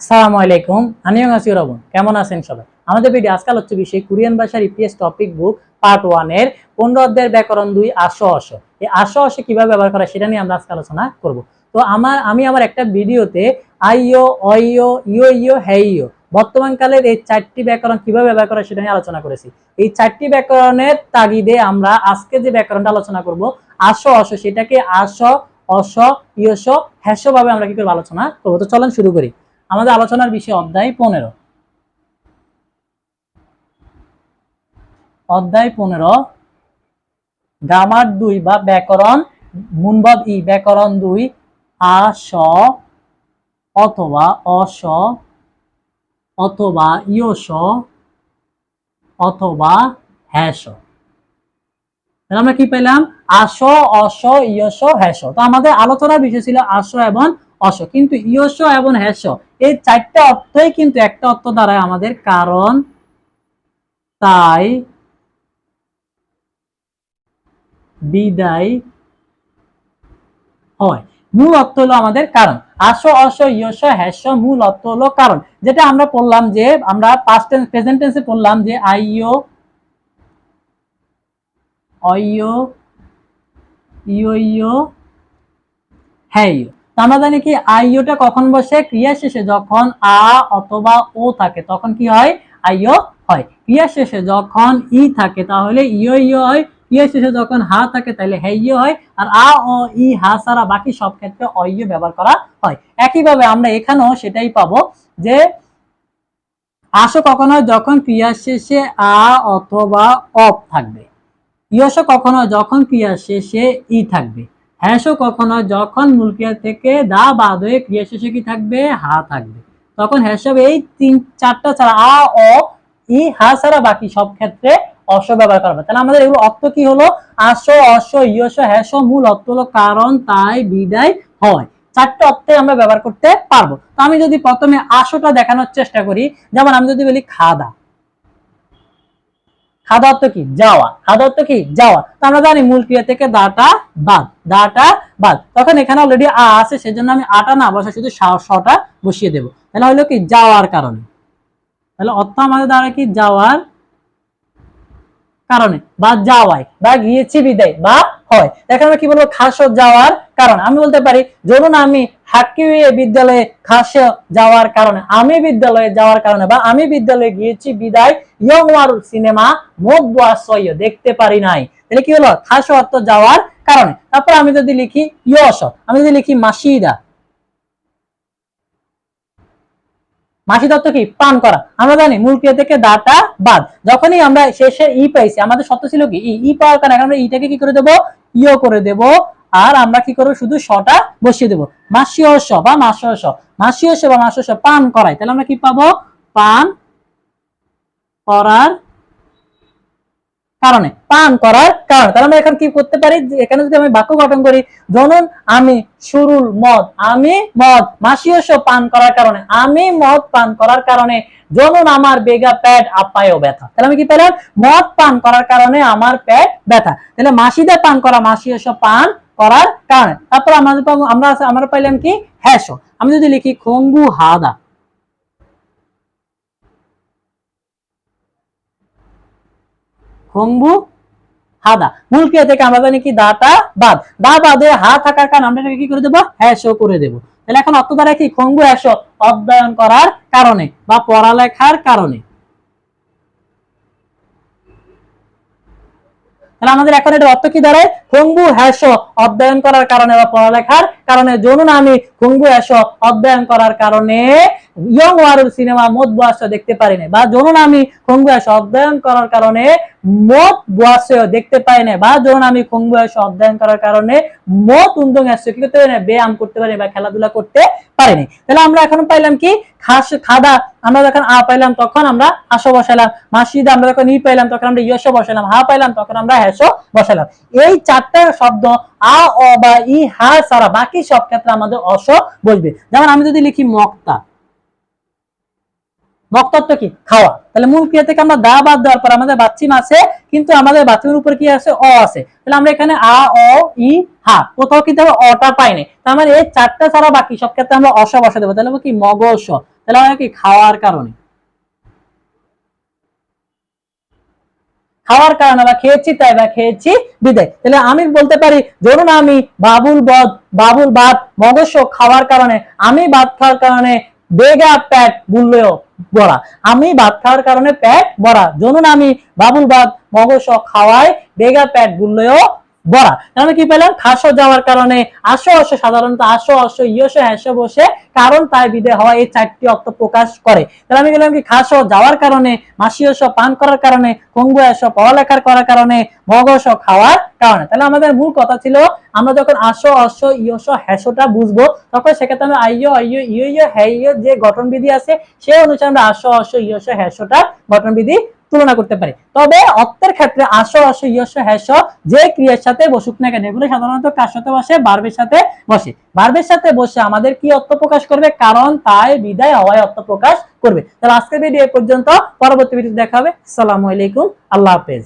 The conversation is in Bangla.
আসসালামু আলাইকুম, আনিয়ং রবন। কেমন আছেন সবাই? আমাদের ভিডিও আজকাল হচ্ছে বিষয় কোরিয়ান ভাষার ইপিএস টপিক বুক পার্ট 1 এর 15 অধ্যায়ের ব্যাকরণ 2 আশ এই আশ কিভাবে ব্যবহার করা সেটা নিয়ে আমরা আজকে আলোচনা করব। তো আমি আমার একটা ভিডিওতে আইও, অইও, ইও ইও, হেইও বর্তমান কালের এই চারটি ব্যাকরণ কিভাবে ব্যবহার করা সেটা নিয়ে আলোচনা করেছি। এই চারটি ব্যাকরণের তাগিদে আমরা আজকে যে ব্যাকরণটা আলোচনা করব আশ সেটাকে আশ, অস, ইয়স, হ্যাস ভাবে আমরা কি করে আলোচনা করব। তো চলেন শুরু করি। আমাদের আলোচনার বিষয় অধ্যায় 15। অধ্যায় 15 গ্রামার 2 বা ব্যাকরণ মুনবাব ই ব্যাকরণ 2 আশ অথবা অস অথবা ইয়স অথবা হ্যাস। তাহলে আমরা কি পেলাম? আশ, অস, ইয়স, হ্যাস। তো আমাদের আলোচনার বিষয় ছিল আশ এবং অস, কিন্তু ইয়স এবং হ্যাস এই চারটা অর্থই কিন্তু একটা অর্থ দ্বারাই আমাদের কারণ, তাই, বিদায় হয়। মূল অর্থ হলো আমাদের কারণ। আশ, অস, ইয়স, হ্যাস মূল অর্থ হলো কারণ। যেটা আমরা পড়লাম যে আমরা পাস্ট টেন্স প্রেজেন্ট টেন্সে পড়লাম যে আইও, অইও, ইও ইও, হ্যাইও। আমরা জানি কি আইওটা কখন বসে? ক্রিয়া শেষে যখন আ অথবা ও থাকে তখন কি হয়? আইও হয়। ক্রিয়া শেষে যখন ই থাকে তাহলে ইও ইও হয়। ক্রিয়া শেষে যখন হা থাকে তাহলে হেইও হয়। আর আ ও ই হা ছাড়া বাকি সব ক্ষেত্রে অইও ব্যবহার করা হয়। একইভাবে আমরা এখানেও সেটাই পাবো যে আশো কখন হয়? যখন ক্রিয়া শেষে আ অথবা অপ থাকবে। ইয়স কখনো যখন ক্রিয়া শেষে ই থাকবে। হ্যাসও কখনো যখন মূল ক্রিয়া থেকে দা বাদ হয়ে ক্রিয়া শেষে কি থাকবে? হা থাকবে। তখন হ্যাস হবে এই চারটা ছাড়া আ, অ, ই, হা ছাড়া বাকি সব ক্ষেত্রে অস ব্যবহার করা হবে। তাহলে আমাদের এগুলো অর্থ কি হলো? আশ, অস, ইয়স, হ্যাস মূল অর্থ হলো কারণ, তাই, বিদায়, হয়। চারটে অর্থে আমরা ব্যবহার করতে পারবো। তো আমি যদি প্রথমে আশটা দেখানোর চেষ্টা করি, যেমন আমি যদি বলি খাদা, খাদা অর্থ কি? যাওয়া। খাদা অর্থ কি? যাওয়া। তো আমরা জানি মূল ক্রিয়া থেকে দাটা বাদ, দাটা বাদ। তখন এখানে অলরেডি আ আছে, সেজন্য আমি আটা না বসে শুধু শটা বসিয়ে দেব। তাহলে হলো কি? যাওয়ার কারণে। তাহলে অর্থ আমাদের দ্বারা কি? যাওয়ার কারণে বা যাওয়ায় বা গিয়েছি বিদায় বা হয়। এখন আমরা কি বলবো? খাস যাওয়ার কারণে। আমি বলতে পারি ধরুন আমি হাকিয়ে বিদ্যালয়ে খাস যাওয়ার কারণে, আমি বিদ্যালয়ে যাওয়ার কারণে বা আমি বিদ্যালয়ে গিয়েছি বিদায় ইয়ং ওয়ার সিনেমা মোদ বয়স দেখতে পারি নাই। তাহলে কি হলো? খাস অর্থ যাওয়ার কারণে। তারপর আমি যদি লিখি ইয়স, আমি যদি লিখি মাসিদা, মাসি তত্ত্ব কি? পান করা। আমরা জানি মূল ক্রিয়া থেকে দাটা বাদ। যখনই আমরা শেষে ই পাইছি, আমাদের শর্ত ছিল কি? ই পাওয়ার কারণে আমরা ইটাকে কি করে দেব? ইও করে দেব। আর আমরা কি করব? শুধু শটা বসিয়ে দেব। মাসিয়স বা মাসয়স, মাসিয়স বা মাসয়স পান করাই। তাহলে আমরা কি পাবো? পান করার কারণে, পান করার কারণে। তাহলে আমরা এখন কি করতে পারি? এখানে যদি আমি বাক্য গঠন করি, ধরুন আমি শুরুল মদ, আমি মদ মাসিয়স পান করার কারণে, আমি মদ পান করার কারণে জনন আমার বেগা পেট আপায়ও ব্যথা। তাহলে আমি কি পেলাম? মদ পান করার কারণে আমার পেট ব্যথা। তাহলে মাসিদা পান করা, মাসিয়স পান করার কারণে। তারপর আমরা পাইলাম কি? হ্যাস। আমি যদি লিখি খঙ্গু হাদা, খঙ্গু হাদা, মূল ক্রিয়া থেকে আমরা জানি কি? দাটা বাদ, দা বাদে হা থাকার কারণে আমরা কি করে দেবো? হ্যাস করে দেবো। তাহলে এখন অর্থ দ্বারা কি? খঙ্গু হ্যাস অধ্যয়ন করার কারণে বা পড়ালেখার কারণে। তাহলে আমাদের এখন এটা অর্থ কি দাঁড়ায়? খঙ্গু হ্যাস অধ্যয়ন করার কারণে বা পড়ালেখার কারণে। জনুন আমি খঙ্গু হ্যাস অধ্যয়ন করার কারণে ইয়ং ওয়ারুল সিনেমা মোদ বয়স দেখতে পারি না, বা জনুন আমি খঙ্গু হ্যাস অধ্যয়ন করার কারণে মোদ বয়স দেখতে পাই না, বা জনুন আমি খঙ্গু হ্যাস অধ্যয়ন করার কারণে মোদ উন্দং হ্যাস কি করতে পারি না? ব্যায়াম করতে পারি বা খেলাধুলা করতে পারিনি। তাহলে আমরা এখন পাইলাম কি? খাদা আমরা যখন আ পাইলাম তখন আমরা আস বসাইলাম, মাসিদা আমরা যখন ই পাইলাম তখন আমরা ইয়স বসাইলাম, হা পাইলাম তখন আমরা হ্যাস বসাইলাম। এই চারটা শব্দ আ, অ বা ই, হা ছাড়া বাকি সব ক্ষেত্রে আমাদের অস বসবে। যেমন আমি যদি লিখি মক্তা, বক্তব্য কি? খাওয়া। তাহলে মূল ক্রিয়া থেকে আমরা দা বাদ দেওয়ার পর আমাদের বাচ্চিম আছে, কিন্তু আমাদের বাচ্চিমের উপর কি আছে? অ আছে। তাহলে আমরা এখানে আ, অ, ই, হা কোথাও কিন্তু অটা পাইনি। তার মানে এই চারটা ছাড়া বাকি সব ক্ষেত্রে আমরা অস বসা দেবো। তাহলে কি? মগস। তাহলে আমরা কি খাওয়ার কারণে, খাওয়ার কারণে বা খেয়েছি তাই বা খেয়েছি বিদায়। তাহলে আমি বলতে পারি ধরুন আমি বাবুল ভাত মগজ খাওয়ার কারণে, আমি ভাত খাওয়ার কারণে বেগা পেট বুললেও বড়া, আমি ভাত খাওয়ার কারণে পেট বড়া, ধরুন আমি বাবুল ভাত মগজ খাওয়াই বেগা পেট বুললেও বড়া। তাহলে কি পেলাম, খাসো যাওয়ার কারণে, আসো আসো সাধারণত আসো আসো ইয়সো হ্যাসো বসে, কারণ তাই বিদায় হওয়া, এই চারটি অর্থ প্রকাশ করে। তাহলে আমি গেলাম কি খাসো যাওয়ার কারণে, মাসিয়সো পান করার কারণে, কঙ্গু এসো পড়ালেখার করার কারণে, মগসো খাওয়ার কারণে। তাহলে আমাদের মূল কথা ছিল আমরা যখন আসো আসো ইয়সো হ্যাসোটা বুঝবো তখন সেক্ষেত্রে আমরা আইয়ো আইয়ো ইয়ো হ্যাইয়ো যে গঠনবিধি আছে সেই অনুসারে আমরা আসো আসো ইয়সো হ্যাসোটা গঠনবিধি তুলনা করতে পারি। তবে অর্থের ক্ষেত্রে আসো আসো ইয়সো হ্যাসো যে ক্রিয়ার সাথে বসুক না কেন, এগুলো সাধারণত কার সাথে বসে, ভার্বের সাথে বসে। ভার্বের সাথে বসে আমাদের কি অর্থ প্রকাশ করবে, কারণ তাই বিদায় হওয়ায় অর্থ প্রকাশ করবে। তাহলে আজকের ভিডিও এই পর্যন্ত, পরবর্তী ভিডিও দেখা হবে। আসসালামু আলাইকুম, আল্লাহ হাফেজ।